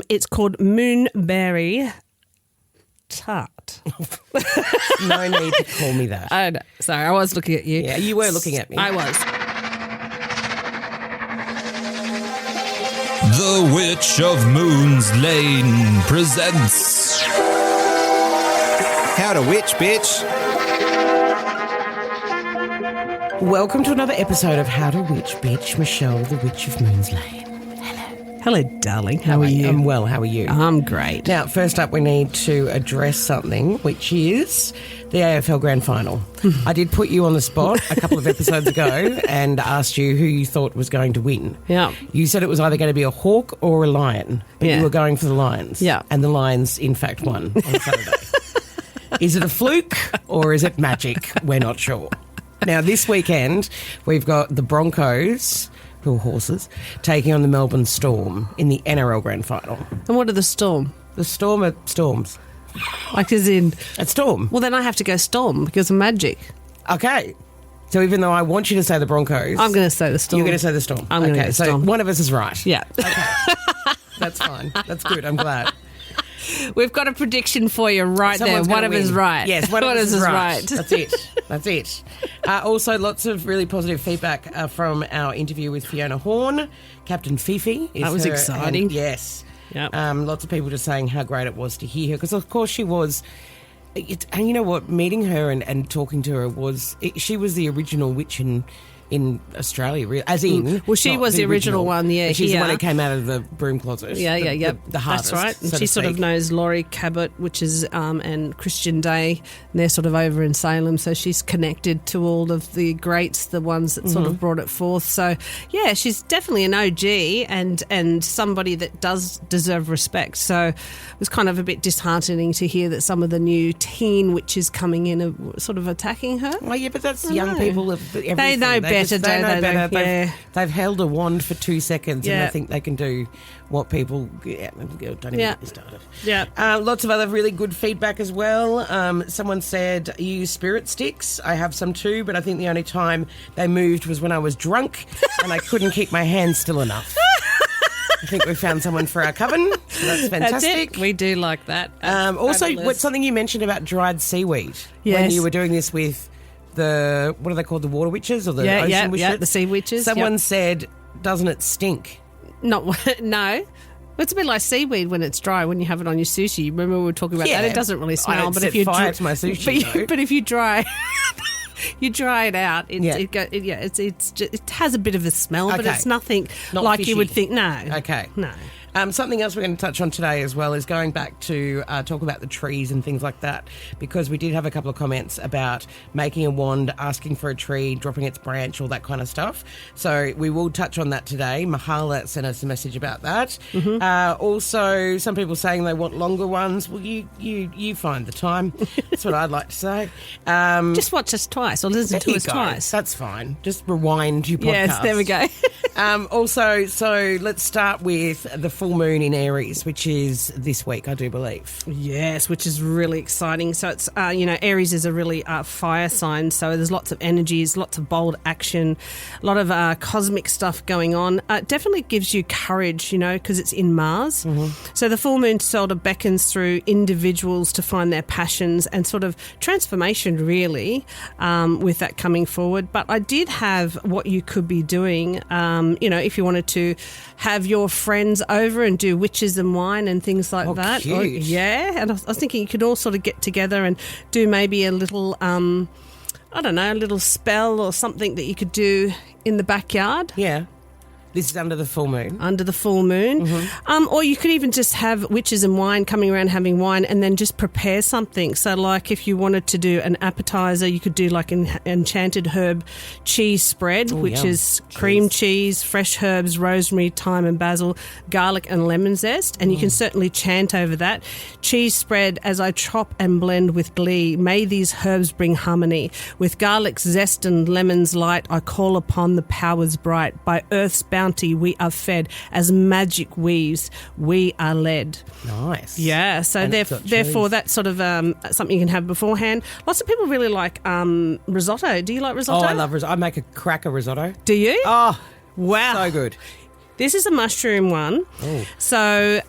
It's called Moonberry Tart. No need to call me that. I know. Sorry, I was looking at you. Yeah, you were looking at me. I was. The Witch of Moon's Lane presents How to Witch, bitch. Welcome to another episode of How to Witch, bitch. Michelle, the Witch of Moon's Lane. Hello, darling. How are you? I'm well. How are you? I'm great. Now, first up, we need to address something, which is the AFL Grand Final. I did put you on the spot a couple of episodes ago and asked you who you thought was going to win. Yeah. You said it was either going to be a hawk or a lion, but Yeah. you were going for the Lions. Yeah. And the Lions, in fact, won on Saturday. Is it a fluke or is it magic? We're not sure. Now, this weekend, we've got the Broncos, who are horses, taking on the Melbourne Storm in the NRL Grand Final. And what are the Storm? The Storm are storms. Like as in... At Storm. Well, then I have to go Storm because of magic. Okay. So even though I want you to say the Broncos... I'm going to say the Storm. You're going to say the Storm. I'm going to okay, go so Storm. one of us is right. Yeah. Okay. That's fine. That's good. I'm glad. We've got a prediction for you right Someone's there. One gonna of us is win. right. Yes, one of us is right. right. That's it. That's it. Also, lots of really positive feedback from our interview with Fiona Horn. Captain Fifi. That was exciting. And yes. Yep. Lots of people just saying how great it was to hear her. Because, of course, she was... and you know what? Meeting her and talking to her was... she was the original witch in Australia, really, as in... Well, she was the original one, yeah. She's the one here. who came out of the broom closet. Yeah. The hardest, That's right. And so she to sort of speak. knows Laurie Cabot, which is, and Christian Day. And they're sort of over in Salem, so she's connected to all of the greats, the ones that sort of brought it forth. So, yeah, she's definitely an OG and somebody that does deserve respect. So it was kind of a bit disheartening to hear that some of the new teen witches coming in are sort of attacking her. Well, yeah, but that's young people. They know better, don't they? Yeah. They've held a wand for 2 seconds and Yeah. they think they can do what people... Yeah, don't even get me started. Yeah. Lots of other really good feedback as well. Someone said, use spirit sticks. I have some too, but I think the only time they moved was when I was drunk and I couldn't keep my hands still enough. I think we found someone for our coven. So that's fantastic. That's it. We do like that. Also, Fabulous. something you mentioned about dried seaweed. When Yes. you were doing this with the, what are they called, the water witches or the ocean witches? the sea witches. Someone said, doesn't it stink? No. It's a bit like seaweed when it's dry, when you have it on your sushi. Remember we were talking about Yeah. that? It doesn't really I smell. don't But set if you fire to my sushi, though. but if you dry... You dry it out. It has a bit of a smell, but Okay. it's nothing Not like fishy. you would think. No. Okay. No. Something else we're going to touch on today as well is going back to talk about the trees and things like that, because we did have a couple of comments about making a wand, asking for a tree, dropping its branch, all that kind of stuff. So we will touch on that today. Mahala sent us a message about that. Also, some people saying they want longer ones. Well, you find the time. That's what I'd like to say. Just watch us twice or listen to There you us go. twice. That's fine. Just rewind your podcast. Yes, there we go. Also, so let's start with the full moon in Aries, which is this week, I do believe. Yes, which is really exciting. So it's, Aries is a really fire sign. So there's lots of energies, lots of bold action, a lot of cosmic stuff going on. It definitely gives you courage, because it's in Mars. So the full moon sort of beckons through individuals to find their passions and sort of transformation, really, with that coming forward. But I did have what you could be doing, if you wanted to have your friends over and do witches and wine and things like that. Cute. And I was thinking you could all sort of get together and do maybe a little, a little spell or something that you could do in the backyard. Yeah. This is under the full moon. Under the full moon. Or you could even just have witches and wine coming around having wine and then just prepare something. So like if you wanted to do an appetizer, you could do like an enchanted herb cheese spread, which yum. is cream cheese, fresh herbs, rosemary, thyme and basil, garlic and lemon zest. And you can certainly chant over that. Cheese spread as I chop and blend with glee. May these herbs bring harmony. With garlic's zest and lemon's light, I call upon the powers bright. By earth's bounty we are fed, as magic weaves we are led. Nice. Yeah, so And it's got therefore cheese. that's sort of something you can have beforehand. Lots of people really like risotto. Do you like risotto? Oh, I love risotto. I make a cracker risotto. Do you? Oh, wow. so good. This is a mushroom one. Oh. So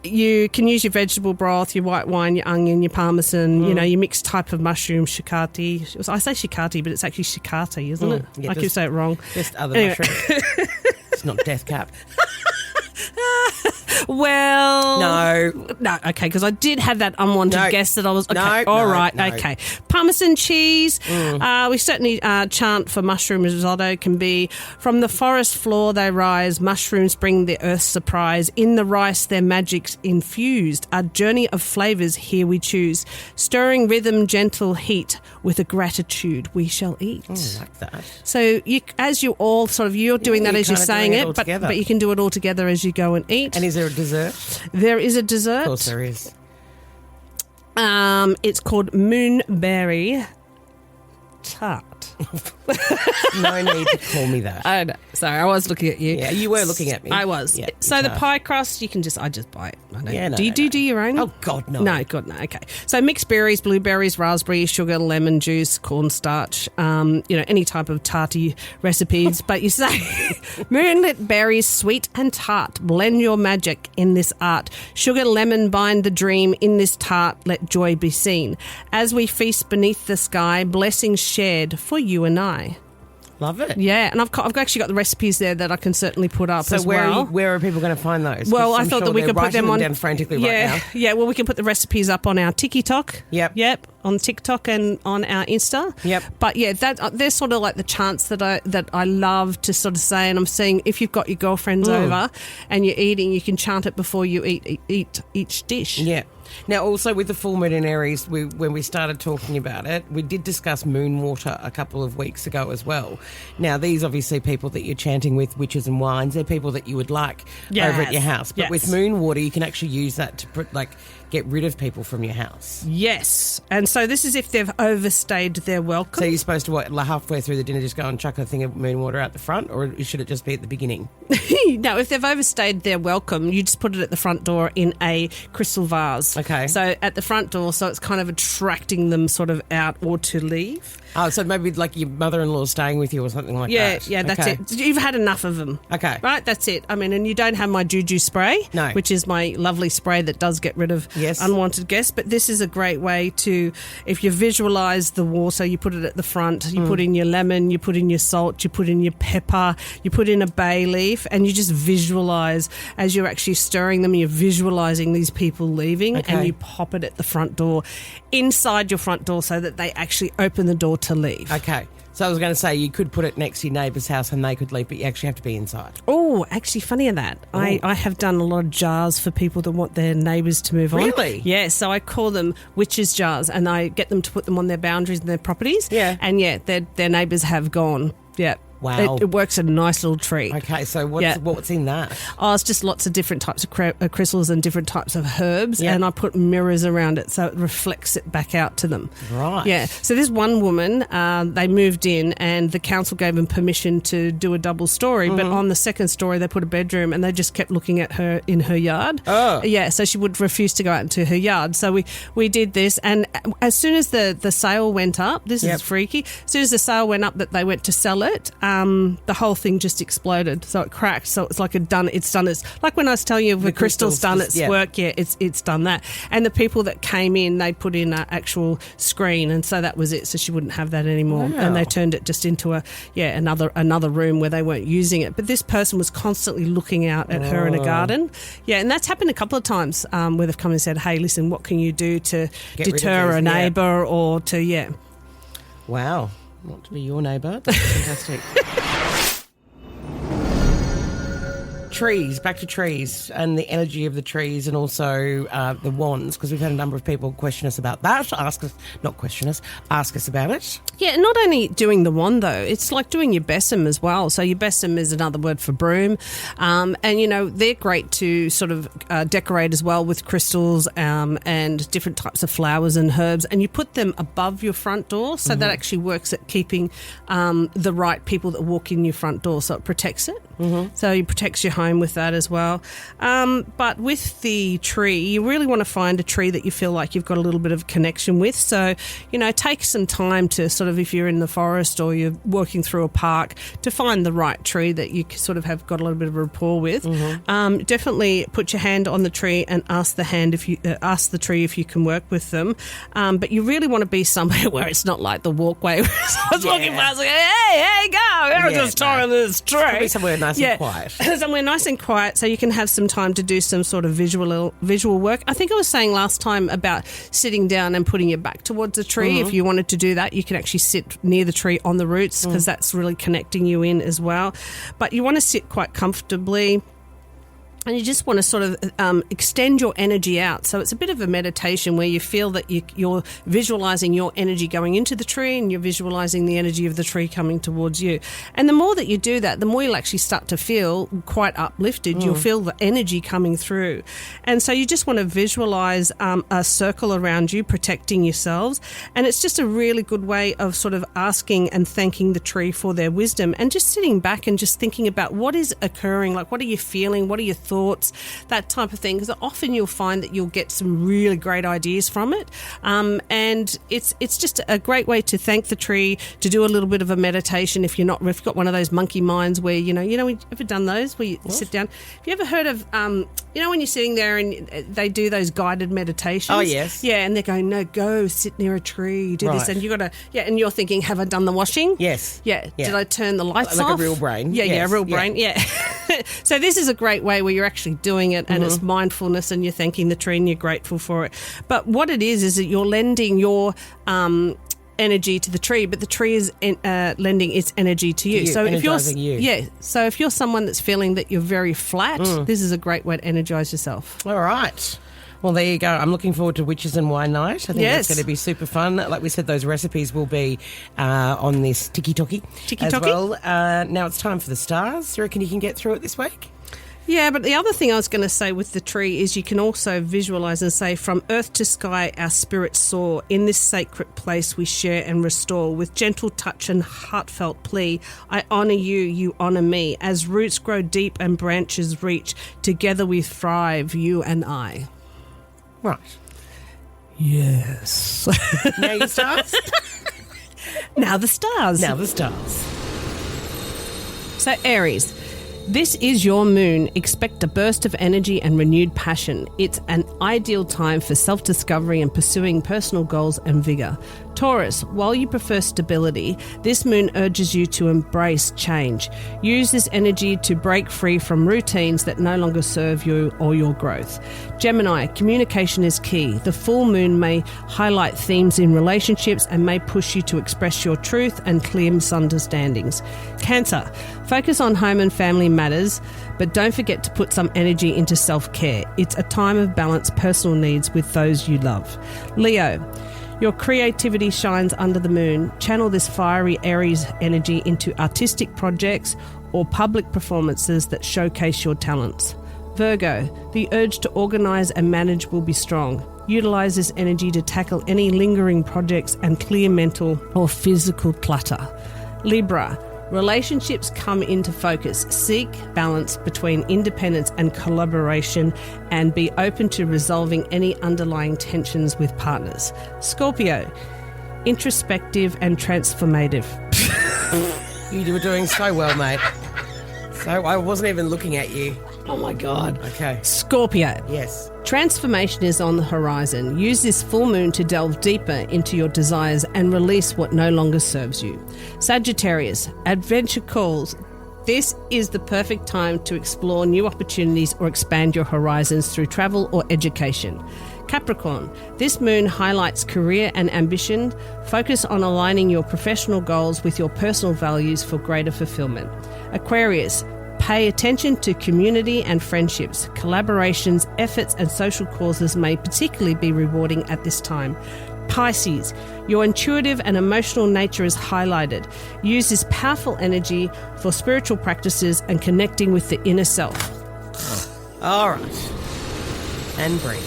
you can use your vegetable broth, your white wine, your onion, your parmesan, your mixed type of mushroom, shikati. I say shikati, but it's actually shikati, isn't it? Yeah, I could say it wrong. Just other mushrooms. It's not death cap. Well, No, okay, because I did have that unwanted guess that I was okay. No, all no, right, no. okay. Parmesan cheese. We certainly chant for mushroom risotto. Can be from the forest floor they rise. Mushrooms bring the earth's surprise. In the rice, their magic's infused. A journey of flavors here we choose. Stirring rhythm, gentle heat. With a gratitude we shall eat. Oh, I like that. So you're doing that you're as you're kinda saying doing it all it, but together. you can do it all together as you go and eat. And is there a dessert? There is a dessert. Of course there is. It's called moonberry tart. No need to call me that. I know. Sorry, I was looking at you. Yeah, you were looking at me. I was. Yeah, so the tart. pie crust, I just buy it. I don't Yeah, no, do you no. do your own? Oh, God, no. No, God, no. Okay. So mixed berries, blueberries, raspberry, sugar, lemon juice, cornstarch, any type of tarty recipes. But you say moonlit berries, sweet and tart. Blend your magic in this art. Sugar, lemon, bind the dream in this tart. Let joy be seen. As we feast beneath the sky, blessings shared for you and I. Love it. Yeah, and I've actually got the recipes there that I can certainly put up So as well. where are people going to find those? 'Cause Well, I I'm thought sure that we they're could put writing them on down frantically right now. Yeah, well, we can put the recipes up on our TikTok. Yep. On TikTok and on our Insta. Yep. But yeah, they're sort of like the chants that I love to sort of say, and I'm saying if you've got your girlfriends over and you're eating, you can chant it before you eat each dish. Yeah. Now, also with the full moon in Aries, when we started talking about it, we did discuss moon water a couple of weeks ago as well. Now, these obviously people that you're chanting with, witches and wines, they're people that you would like over at your house. But with moon water, you can actually use that to get rid of people from your house. Yes, and so this is if they've overstayed their welcome. So you're supposed to, halfway through the dinner, just go and chuck a thing of moon water out the front, or should it just be at the beginning? No, if they've overstayed their welcome, you just put it at the front door in a crystal vase. Okay. So at the front door, so it's kind of attracting them sort of out or to leave. Oh, so maybe like your mother-in-law staying with you or something like that. Yeah, that's Okay. it. You've had enough of them. Okay. Right, that's it. I mean, and you don't have my juju spray, No. which is my lovely spray that does get rid of Yes. unwanted guests. But this is a great way to, if you visualise the water, you put it at the front, you put in your lemon, you put in your salt, you put in your pepper, you put in a bay leaf, and you just visualise as you're actually stirring them, you're visualising these people leaving, Okay. and you pop it at the front door, inside your front door, so that they actually open the door to leave. Okay. So I was going to say you could put it next to your neighbour's house and they could leave, but you actually have to be inside. Oh, actually, funny of that. I have done a lot of jars for people that want their neighbours to move on. Really? Yeah, so I call them witches' jars, and I get them to put them on their boundaries and their properties. Yeah. And yeah, their neighbours have gone. Yeah. Wow. It works a nice little treat. Okay, so what's in that? Oh, it's just lots of different types of crystals and different types of herbs, Yeah. and I put mirrors around it so it reflects it back out to them. Right. Yeah. So this one woman, they moved in, and the council gave them permission to do a double story, but on the second story they put a bedroom, and they just kept looking at her in her yard. Oh. Yeah. So she would refuse to go out into her yard. So we did this, and as soon as the sale went up, this Yep. is freaky. As soon as the sale went up that they went to sell it, the whole thing just exploded. So it cracked. So it's like it's done. It's like when I was telling you the crystal's done its work. Yeah, it's done that. And the people that came in, they put in an actual screen, and so that was it. So she wouldn't have that anymore. Wow. And they turned it just into another room where they weren't using it. But this person was constantly looking out at her in a garden. Yeah, and that's happened a couple of times where they've come and said, "Hey, listen, what can you do to Get rid of deter this, a neighbour or to Wow. Not to be your neighbour. That's fantastic. Trees, back to trees and the energy of the trees, and also the wands, because we've had a number of people question us about that. Ask us about it. Yeah, not only doing the wand though, it's like doing your besom as well. So your besom is another word for broom, and they're great to sort of decorate as well with crystals and different types of flowers and herbs, and you put them above your front door, so that actually works at keeping the right people that walk in your front door, so it protects it. So it protects your home with that as well. But with the tree, you really want to find a tree that you feel like you've got a little bit of connection with. So, take some time to sort of, if you're in the forest or you're walking through a park, to find the right tree that you sort of have got a little bit of rapport with. Definitely put your hand on the tree and ask the tree if you can work with them. But you really want to be somewhere where it's not like the walkway. I was walking past, like, hey, go! I'm just talking to this tree. Be somewhere nice and quiet. Somewhere nice and quiet, so you can have some time to do some sort of visual work. I think I was saying last time about sitting down and putting your back towards the tree. If you wanted to do that, you can actually sit near the tree on the roots, because that's really connecting you in as well. But you want to sit quite comfortably. And you just want to sort of extend your energy out. So it's a bit of a meditation where you feel that you're visualising your energy going into the tree, and you're visualising the energy of the tree coming towards you. And the more that you do that, the more you'll actually start to feel quite uplifted. You'll feel the energy coming through. And so you just want to visualise a circle around you, protecting yourselves. And it's just a really good way of sort of asking and thanking the tree for their wisdom, and just sitting back and just thinking about what is occurring, like what are you feeling, what are your thoughts, that type of thing, because often you'll find that you'll get some really great ideas from it, and it's just a great way to thank the tree, to do a little bit of a meditation if you've got one of those monkey minds where you ever done those where you sit down. Have you ever heard of when you're sitting there and they do those guided meditations? Oh yes, yeah, and they're going, no, go sit near a tree, do this, and you got to and you're thinking, have I done the washing? Yes. Yeah. Did I turn the lights off? Like a real brain. Yeah, a real brain. Yeah. So this is a great way where you're actually doing it, and it's mindfulness, and you're thanking the tree and you're grateful for it. But what it is that you're lending your energy to the tree, but the tree is lending its energy to you. So if you're someone that's feeling that you're very flat, this is a great way to energize yourself. All right. Well, there you go. I'm looking forward to Witches and Wine Night. I think that's going to be super fun. Like we said, those recipes will be on this Tiki-Toki as well. Now it's time for the stars. Do you reckon you can get through it this week? Yeah, but the other thing I was going to say with the tree is you can also visualise and say, from earth to sky our spirits soar. In this sacred place we share and restore. With gentle touch and heartfelt plea, I honour you, you honour me. As roots grow deep and branches reach, together we thrive, you and I. Right. Yes. Now your stars? Now the stars. Now the stars. So Aries, this is your moon. Expect a burst of energy and renewed passion. It's an ideal time for self-discovery and pursuing personal goals and vigour. Taurus, while you prefer stability, this moon urges you to embrace change. Use this energy to break free from routines that no longer serve you or your growth. Gemini, communication is key. The full moon may highlight themes in relationships and may push you to express your truth and clear misunderstandings. Cancer, focus on home and family matters, but don't forget to put some energy into self-care. It's a time of balance personal needs with those you love. Leo, your creativity shines under the moon. Channel this fiery Aries energy into artistic projects or public performances that showcase your talents. Virgo, the urge to organise and manage will be strong. Utilise this energy to tackle any lingering projects and clear mental or physical clutter. Libra, relationships come into focus. Seek balance between independence and collaboration, and be open to resolving any underlying tensions with partners. Scorpio, introspective and transformative. You were doing so well, mate. So I wasn't even looking at you. Oh my God. Okay. Scorpio. Yes. Transformation is on the horizon. Use this full moon to delve deeper into your desires and release what no longer serves you. Sagittarius, adventure calls. This is the perfect time to explore new opportunities or expand your horizons through travel or education. Capricorn, this moon highlights career and ambition. Focus on aligning your professional goals with your personal values for greater fulfillment. Aquarius, pay attention to community and friendships. Collaborations, efforts and social causes may particularly be rewarding at this time. Pisces, your intuitive and emotional nature is highlighted. Use this powerful energy for spiritual practices and connecting with the inner self. All right. And breathe.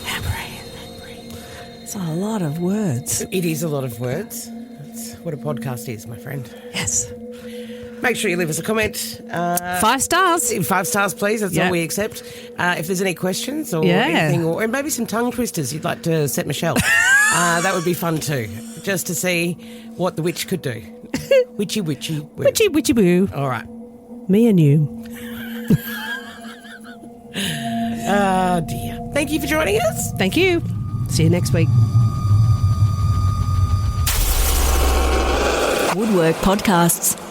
And breathe, and breathe. It's a lot of words. It is a lot of words. That's what a podcast is, my friend. Yes. Make sure you leave us a comment. 5 stars. 5 stars, please. That's all we accept. If there's any questions or anything, or maybe some tongue twisters you'd like to set Michelle, that would be fun too, just to see what the witch could do. Witchy, witchy, woo. Witchy, witchy, boo. All right. Me and you. Oh, dear. Thank you for joining us. Thank you. See you next week. Woodwork Podcasts.